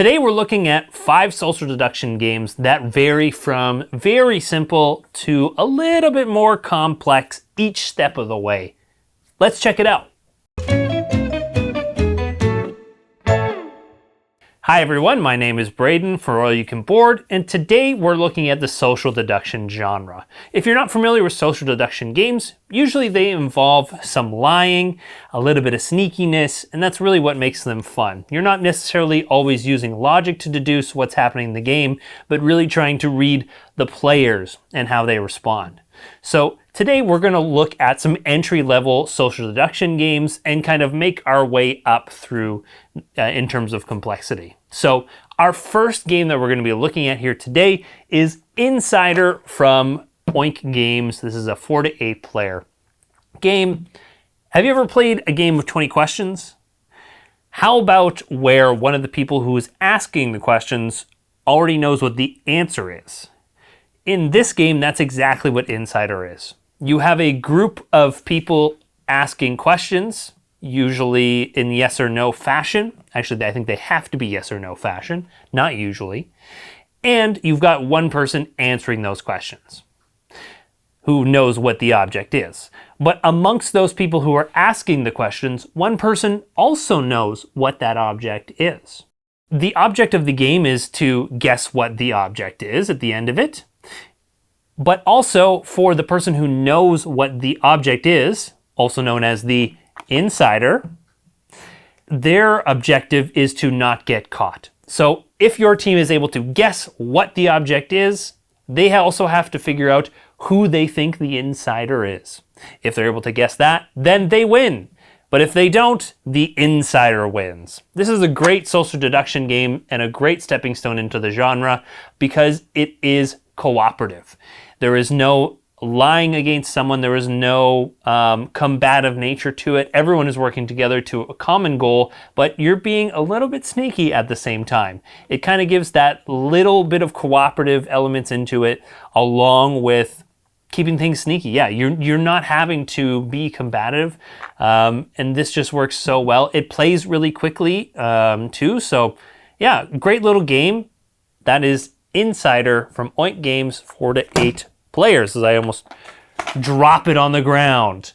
Today we're looking at 5 social deduction games that vary from very simple to a little bit more complex each step of the way. Let's check it out. Hi everyone, my name is Braiden for All You Can Board, and today we're looking at the social deduction genre. If you're not familiar with social deduction games, usually they involve some lying, a little bit of sneakiness, and that's really what makes them fun. You're not necessarily always using logic to deduce what's happening in the game, but really trying to read the players and how they respond. So today we're going to look at some entry-level social deduction games and kind of make our way up through in terms of complexity. So our first game that we're going to be looking at here today is Insider from Oink Games. This is a 4 to 8 player game. Have you ever played a game of 20 questions? How about where one of the people who is asking the questions already knows what the answer is? In this game, that's exactly what Insider is. You have a group of people asking questions, usually in yes or no fashion. Actually, I think they have to be yes or no fashion, not usually. And you've got one person answering those questions who knows what the object is. But amongst those people who are asking the questions, one person also knows what that object is. The object of the game is to guess what the object is at the end of it. But also for the person who knows what the object is, also known as the insider, their objective is to not get caught. So if your team is able to guess what the object is, they also have to figure out who they think the insider is. If they're able to guess that, then they win. But if they don't, the insider wins. This is a great social deduction game and a great stepping stone into the genre because it is cooperative. There is no lying against someone. There is no combative nature to it. Everyone is working together to a common goal, but you're being a little bit sneaky at the same time. It kind of gives that little bit of cooperative elements into it along with keeping things sneaky. Yeah, you're not having to be combative, and this just works so well. It plays really quickly too, so yeah, great little game. That is Insider from Oink Games, 4 to 8 players, as I almost drop it on the ground.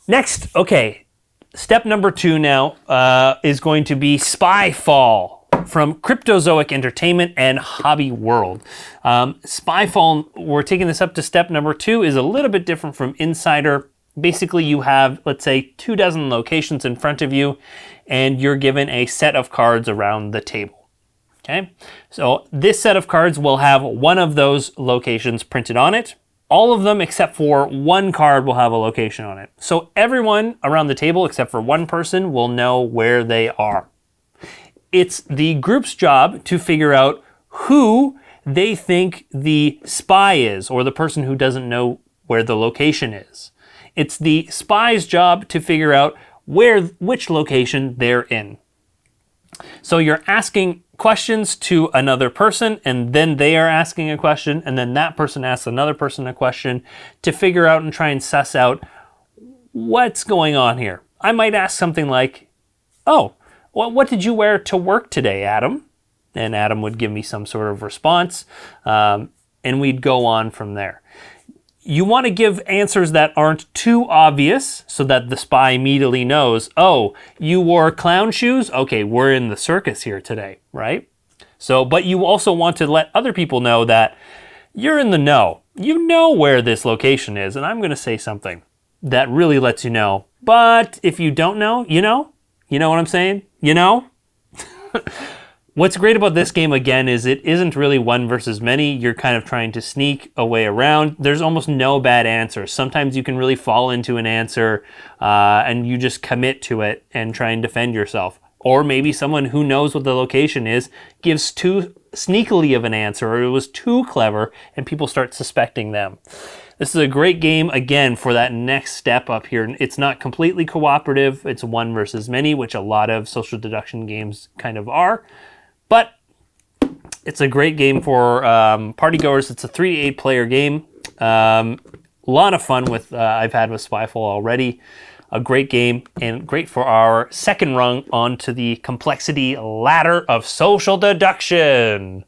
Next, okay, step number 2 now is going to be Spyfall from Cryptozoic Entertainment and Hobby World. Spyfall, we're taking this up to step number 2, is a little bit different from Insider. Basically, you have, let's say, 24 locations in front of you, and you're given a set of cards around the table. Okay, so this set of cards will have one of those locations printed on it. All of them except for one card will have a location on it. So everyone around the table except for one person will know where they are. It's the group's job to figure out who they think the spy is, or the person who doesn't know where the location is. It's the spy's job to figure out which location they're in. So you're asking questions to another person, and then they are asking a question, and then that person asks another person a question to figure out and try and suss out what's going on here. I might ask something like, oh, well, what did you wear to work today, Adam? And Adam would give me some sort of response, and we'd go on from there. You want to give answers that aren't too obvious so that the spy immediately knows, oh, you wore clown shoes? Okay, we're in the circus here today, right? So, but you also want to let other people know that you're in the know. You know where this location is, and I'm going to say something that really lets you know. But if you don't know, you know? You know what I'm saying? You know? What's great about this game, again, is it isn't really one versus many. You're kind of trying to sneak a way around. There's almost no bad answers. Sometimes you can really fall into an answer and you just commit to it and try and defend yourself. Or maybe someone who knows what the location is gives too sneakily of an answer, or it was too clever, and people start suspecting them. This is a great game, again, for that next step up here. It's not completely cooperative. It's one versus many, which a lot of social deduction games kind of are. But it's a great game for partygoers. It's a 3 to 8 player game. A lot of fun with I've had with Spyfall already. a great game and great for our second rung onto the complexity ladder of social deduction.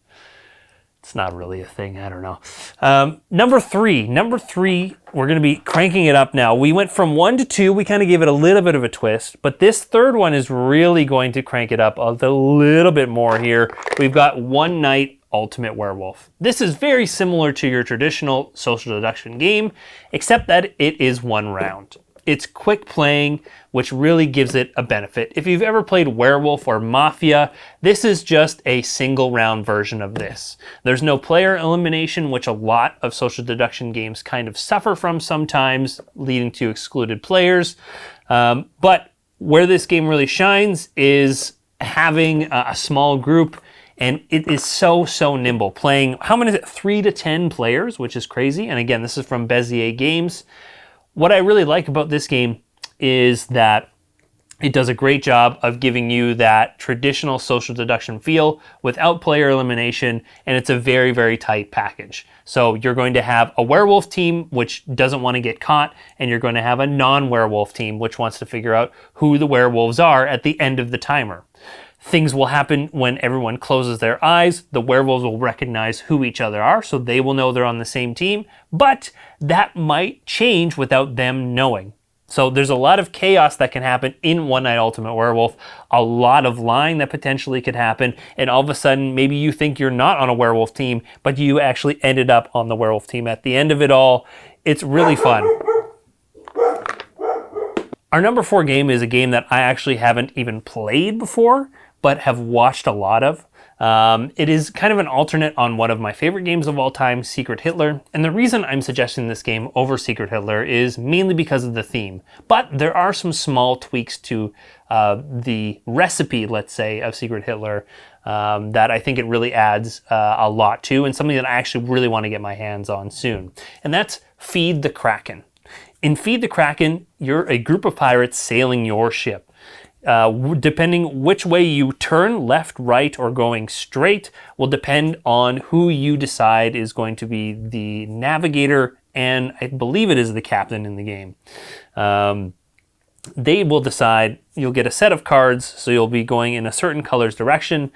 It's not really a thing, I don't know. Number three, we're going to be cranking it up now. We went from 1 to 2, we kind of gave it a little bit of a twist, but this third one is really going to crank it up a little bit more here. We've got One Night Ultimate Werewolf. This is very similar to your traditional social deduction game, except that it is one round. It's quick playing, which really gives it a benefit. If you've ever played Werewolf or Mafia, this is just a single round version of this. There's no player elimination, which a lot of social deduction games kind of suffer from sometimes, leading to excluded players. But where this game really shines is having a small group, and it is so nimble. Playing, how many is it? 3 to 10 players, which is crazy. And again, this is from Bezier Games. What I really like about this game is that it does a great job of giving you that traditional social deduction feel without player elimination, and it's a very tight package. So you're going to have a werewolf team which doesn't want to get caught, and you're going to have a non-werewolf team which wants to figure out who the werewolves are at the end of the timer. Things will happen when everyone closes their eyes. The werewolves will recognize who each other are, so they will know they're on the same team, but that might change without them knowing. So there's a lot of chaos that can happen in One Night Ultimate Werewolf, a lot of lying that potentially could happen, and all of a sudden maybe you think you're not on a werewolf team, but you actually ended up on the werewolf team at the end of it all. It's really fun. Our number 4 game is a game that I actually haven't even played before, but have watched a lot of. It is kind of an alternate on one of my favorite games of all time, Secret Hitler. And the reason I'm suggesting this game over Secret Hitler is mainly because of the theme. But there are some small tweaks to the recipe, let's say, of Secret Hitler that I think it really adds a lot to, and something that I actually really want to get my hands on soon. And that's Feed the Kraken. In Feed the Kraken, you're a group of pirates sailing your ship. Depending which way you turn, left, right, or going straight, will depend on who you decide is going to be the navigator, and I believe it is the captain in the game. They will decide, you'll get a set of cards, so you'll be going in a certain color's direction.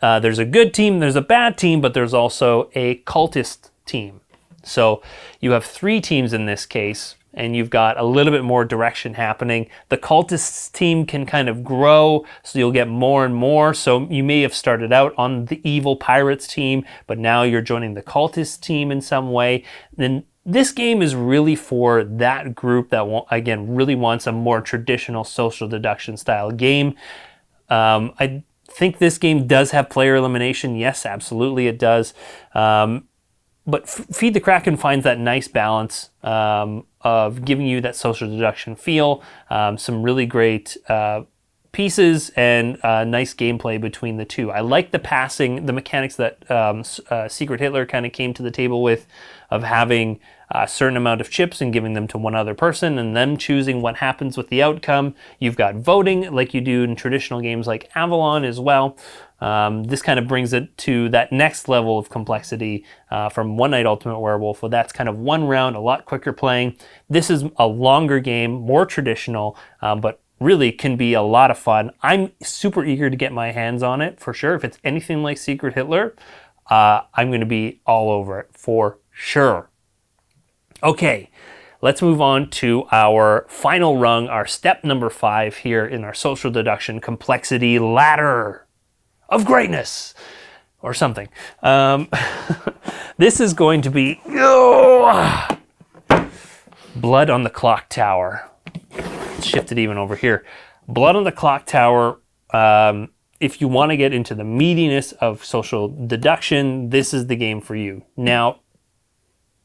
There's a good team, there's a bad team, but there's also a cultist team. So you have 3 teams in this case, and you've got a little bit more direction happening. The cultists team can kind of grow, so you'll get more and more. So you may have started out on the evil pirates team, but now you're joining the cultist team in some way. Then this game is really for that group that, again, really wants a more traditional social deduction style game. I think this game does have player elimination. Yes, absolutely it does. But Feed the Kraken finds that nice balance of giving you that social deduction feel, some really great pieces, and nice gameplay between the two. I like the passing, the mechanics that Secret Hitler kind of came to the table with, of having a certain amount of chips and giving them to one other person and them choosing what happens with the outcome. You've got voting like you do in traditional games like Avalon as well. This kind of brings it to that next level of complexity from One Night Ultimate Werewolf. Well, that's kind of one round, a lot quicker playing. This is a longer game, more traditional, but really can be a lot of fun. I'm super eager to get my hands on it for sure. If it's anything like Secret Hitler, I'm going to be all over it for sure. Okay, let's move on to our final rung, our step number 5 here in our social deduction complexity ladder of greatness, or something. This is going to be Blood on the Clock Tower. Let's shift it even over here. Blood on the Clock Tower. If you want to get into the meatiness of social deduction, this is the game for you. Now,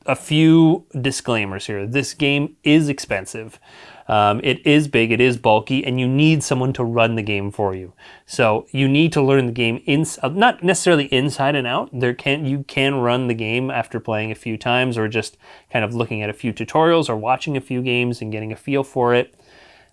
a few disclaimers here. This game is expensive. It is big, it is bulky, and you need someone to run the game for you. So you need to learn the game, not necessarily inside and out. You can run the game after playing a few times, or just kind of looking at a few tutorials or watching a few games and getting a feel for it.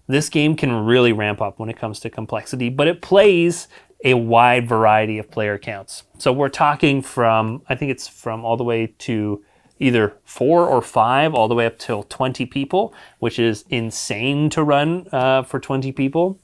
This game can really ramp up when it comes to complexity, but it plays a wide variety of player counts. So we're talking from, I think it's from all the way to either 4 or 5 all the way up till 20 people, which is insane to run for 20 people.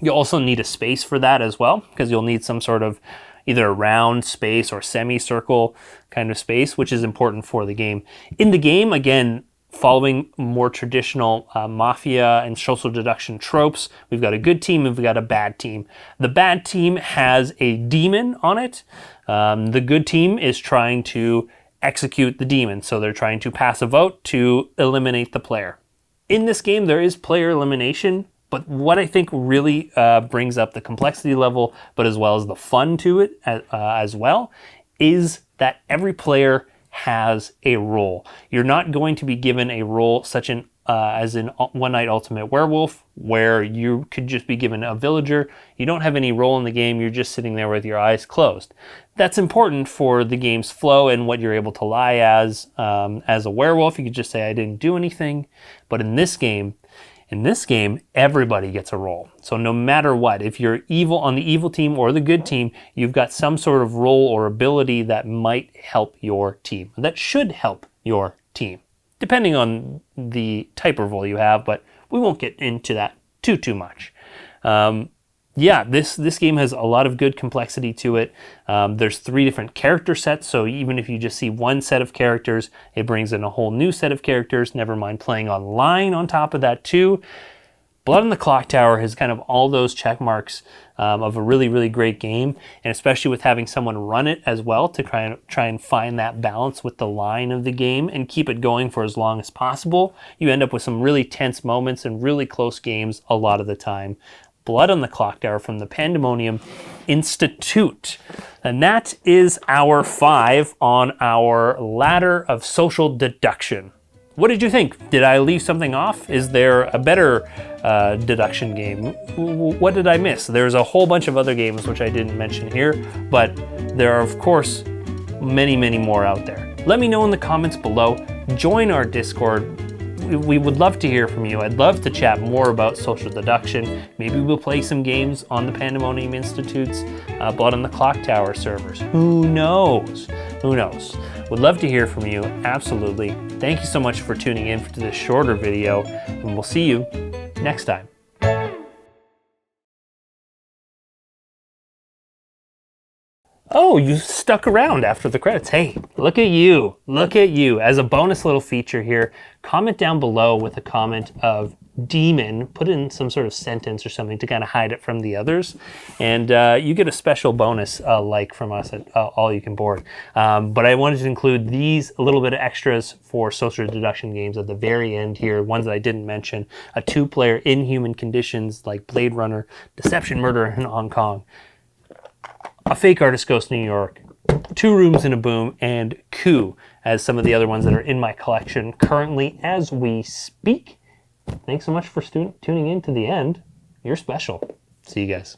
You also need a space for that as well, because you'll need some sort of either a round space or semicircle kind of space, which is important for the game. In the game, again, following more traditional mafia and social deduction tropes, we've got a good team and we've got a bad team. The bad team has a demon on it. The good team is trying to execute the demon, so they're trying to pass a vote to eliminate the player. In this game, there is player elimination, but what I think really brings up the complexity level, but as well as the fun to it as well, is that every player has a role. You're not going to be given a role such as in One Night Ultimate Werewolf, where you could just be given a villager. You don't have any role in the game. You're just sitting there with your eyes closed. That's important for the game's flow and what you're able to lie as a werewolf. You could just say, I didn't do anything. But in this game, everybody gets a role. So no matter what, if you're evil on the evil team or the good team, you've got some sort of role or ability that might help your team, that should help your team, depending on the type of role you have, but we won't get into that too much. Yeah, this game has a lot of good complexity to it. There's 3 different character sets, so even if you just see one set of characters, it brings in a whole new set of characters, never mind playing online on top of that too. Blood on the Clock Tower has kind of all those check marks of a really, really great game, and especially with having someone run it as well to try and find that balance with the line of the game and keep it going for as long as possible. You end up with some really tense moments and really close games a lot of the time. Blood on the Clock Tower from the Pandemonium Institute. And that is our 5 on our ladder of social deduction. What did you think? Did I leave something off? Is there a better deduction game? What did I miss? There's a whole bunch of other games which I didn't mention here, but there are, of course, many, many more out there. Let me know in the comments below. Join our Discord. We would love to hear from you. I'd love to chat more about social deduction. Maybe we'll play some games on the Pandemonium Institute's Blood on the Clock Tower servers. Who knows? Who knows? Would love to hear from you, absolutely. Thank you so much for tuning in to this shorter video, and we'll see you next time. Oh, you stuck around after the credits. Hey, look at you. Look at you. As a bonus little feature here, comment down below with a comment of demon. Put in some sort of sentence or something to kind of hide it from the others. And you get a special bonus like from us at All You Can Board. But I wanted to include these a little bit of extras for social deduction games at the very end here. Ones that I didn't mention. A 2-player Inhuman Conditions like Blade Runner, Deception, Murder in Hong Kong. A Fake Artist Ghost New York, 2 Rooms in a Boom, and Coup as some of the other ones that are in my collection currently as we speak. Thanks so much for tuning in to the end. You're special. See you guys.